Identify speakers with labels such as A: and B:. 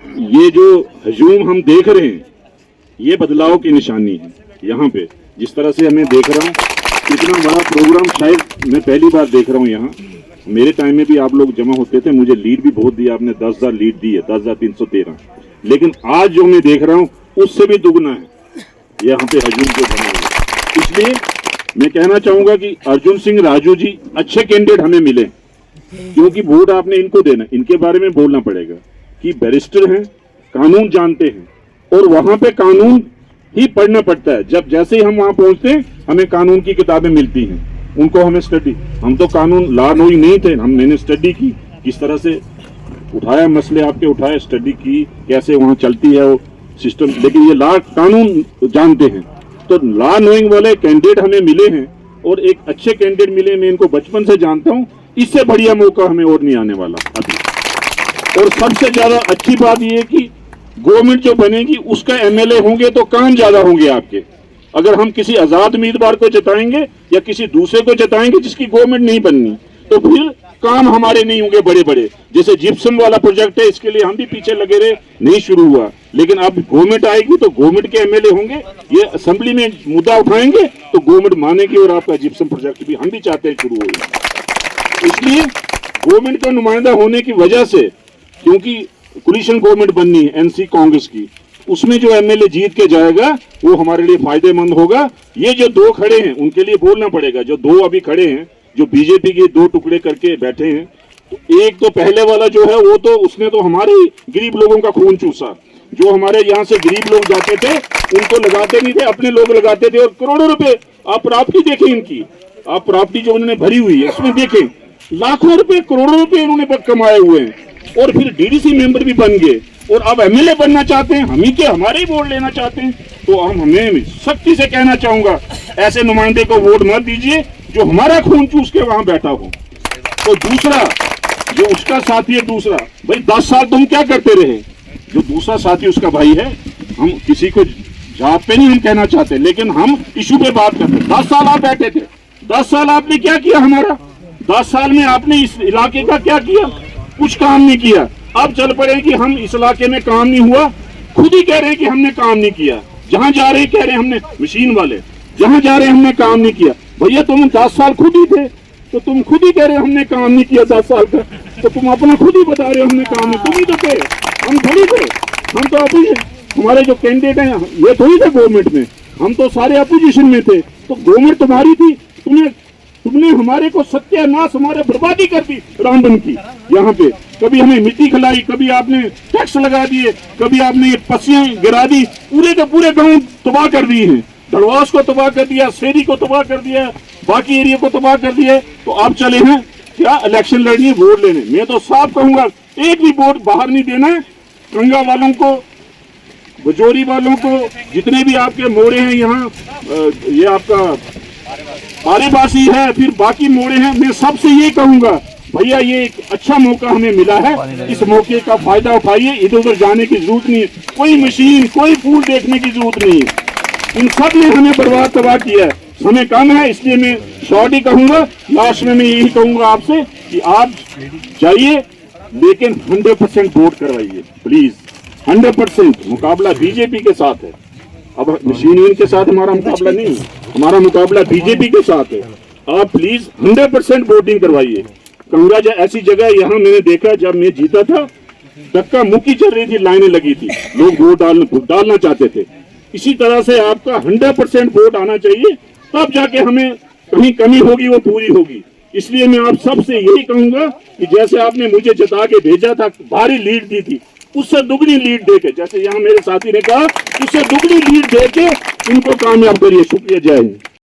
A: ये जो हजूम हम देख रहे हैं ये बदलाव की निशानी है। यहाँ पे जिस तरह से हमें देख रहा हूँ, इतना बड़ा प्रोग्राम शायद मैं पहली बार देख रहा हूँ यहाँ। मेरे टाइम में भी आप लोग जमा होते थे, मुझे लीड भी बहुत दिया आपने, 10,000 लीड दी है, 10,313। लेकिन आज जो मैं देख रहा हूँ उससे भी दुगना है यहाँ पे हजूम जो बना हुआ। इसलिए मैं कहना चाहूंगा कि अर्जुन सिंह राजू जी अच्छे कैंडिडेट हमें मिले, क्योंकि वोट आपने इनको देना, इनके बारे में बोलना पड़ेगा कि बैरिस्टर हैं, कानून जानते हैं, और वहां पे कानून ही पढ़ना पड़ता है। जब जैसे ही हम वहां पहुंचते हैं हमें कानून की किताबें मिलती हैं, उनको हमें स्टडी, हम तो कानून लॉ नोइंग नहीं थे, मैंने स्टडी की, किस तरह से उठाया मसले आपके, उठाए, स्टडी की कैसे वहां चलती है वो सिस्टम। लेकिन ये लॉ कानून जानते हैं, तो लॉ नोइंग वाले कैंडिडेट हमें मिले हैं और एक अच्छे कैंडिडेट मिले। मैं इनको बचपन से जानता हूं, इससे बढ़िया मौका हमें और नहीं आने वाला अभी। और सबसे ज्यादा अच्छी बात यह है कि गवर्नमेंट जो बनेगी उसका एमएलए होंगे तो काम ज्यादा होंगे आपके। अगर हम किसी आजाद उम्मीदवार को जिताएंगे या किसी दूसरे को जिताएंगे जिसकी गवर्नमेंट नहीं बननी, तो फिर काम हमारे नहीं होंगे बड़े बड़े। जैसे जिप्सम वाला प्रोजेक्ट है, इसके लिए हम भी पीछे लगे रहे, नहीं शुरू हुआ। लेकिन अब गवर्नमेंट आएगी तो गवर्नमेंट के एमएलए होंगे, ये असेंबली में मुद्दा उठाएंगे तो गवर्नमेंट मानेगी, और आपका जिप्सम प्रोजेक्ट भी हम भी चाहते हैं शुरू हो। इसलिए गवर्नमेंट का नुमाइंदा होने की वजह से, क्योंकि कोलिशन गवर्नमेंट बननी है एनसी कांग्रेस की, उसमें जो एमएलए जीत के जाएगा वो हमारे लिए फायदेमंद होगा। ये जो दो खड़े हैं उनके लिए बोलना पड़ेगा, जो दो अभी खड़े हैं जो बीजेपी के दो टुकड़े करके बैठे हैं, तो एक तो पहले वाला जो है वो तो उसने तो हमारे गरीब लोगों का खून चूसा। जो हमारे यहाँ से गरीब लोग जाते थे उनको लगाते नहीं थे, अपने लोग लगाते थे, और करोड़ों रुपए आप प्रॉपर्टी देखें इनकी, आप प्रॉपर्टी जो उन्होंने भरी हुई है उसमें देखें, लाखों रुपए करोड़ों रुपए इन्होंने कमाए हुए हैं, और फिर डीडीसी मेंबर भी बन गए, और अब एमएलए बनना चाहते हैं, हम ही के हमारे ही वोट लेना चाहते हैं। तो हमें सख्ती से कहना चाहूंगा, ऐसे नुमाइंदे को वोट मत दीजिए जो हमारा खून चूस के वहां बैठा हो। तो दूसरा जो उसका साथी है, दूसरा भाई 10 साल तुम क्या करते रहे, जो दूसरा साथी उसका भाई है, हम किसी को जात पे नहीं हम कहना चाहते, लेकिन हम इशू पे बात करते। 10 साल आप बैठे थे, 10 साल आपने क्या किया हमारा, 10 साल में आपने इस इलाके का क्या किया, कुछ काम नहीं किया। अब चल पड़े कि हम इस इलाके में काम नहीं हुआ, खुद ही कह रहे हैं कि हमने काम नहीं किया। जहां जा रहे कह रहे हैं हमने, मशीन वाले जहां जा रहे हमने काम नहीं किया। भैया तुम 10 साल खुद ही थे, तो तुम खुद ही कह रहे हमने काम नहीं किया 10 साल का, तो तुम अपना खुद ही बता रहे हो हमने काम नहीं, तुम ही तो थे, हम थोड़ी थे। हम तो हमारे जो कैंडिडेट हैं ये थोड़ी थे गवर्नमेंट में, हम तो सारे अपोजिशन में थे। तो गवर्नमेंट तुम्हारी थी, तुमने हमारे को सत्यानाश, हमारे बर्बादी कर दी रामबन की। यहाँ पे कभी हमें मिट्टी खिलाई, कभी आपने टैक्स लगा दिए, कभी आपने पस्सियां गिरा दी, पूरे के पूरे गांव तबाह कर दिए हैं। धड़वास को तबाह कर दिया, शेरी को तबाह कर दिया, बाकी एरिया को तबाह कर दिया। तो आप चले हैं क्या इलेक्शन लड़नी, वोट लेने। मैं तो साफ कहूंगा एक भी वोट बाहर नहीं देना है। गंगा वालों को, बजोरी वालों को, जितने भी आपके मोड़े हैं यहाँ, ये आपका पारेबासी है, फिर बाकी मोड़े हैं, मैं सबसे ये कहूंगा भैया ये एक अच्छा मौका हमें मिला है, इस मौके का फायदा उठाइए। इधर उधर जाने की जरूरत नहीं है, कोई मशीन, कोई फूल देखने की जरूरत नहीं है। इन सब ने हमें बर्बाद तबाह किया है, समय कम है, इसलिए मैं शॉर्ट ही कहूंगा। लास्ट में मैं यही कहूंगा आपसे कि आप जाइए, लेकिन 100% वोट करवाइए प्लीज। 100% मुकाबला बीजेपी के साथ है। अब मशीन के साथ हमारा मुकाबला नहीं है, हमारा मुकाबला बीजेपी के साथ है। आप प्लीज 100% वोटिंग करवाइए। कंगरा ऐसी जगह यहाँ मैंने देखा, जब मैं जीता था धक्का मुक्की चल रही थी, लाइनें लगी थी, लोग वोट डालना चाहते थे। इसी तरह से आपका 100% वोट आना चाहिए, तब जाके हमें कहीं कमी होगी वो पूरी होगी। इसलिए मैं आप सबसे यही कहूंगा कि जैसे आपने मुझे जिता के भेजा था, भारी लीड दी थी, उससे दुगनी लीड देके, जैसे यहाँ मेरे साथी ने कहा, उससे दुगनी लीड देके इनको कामयाब करिए। शुक्रिया, जय हिंद।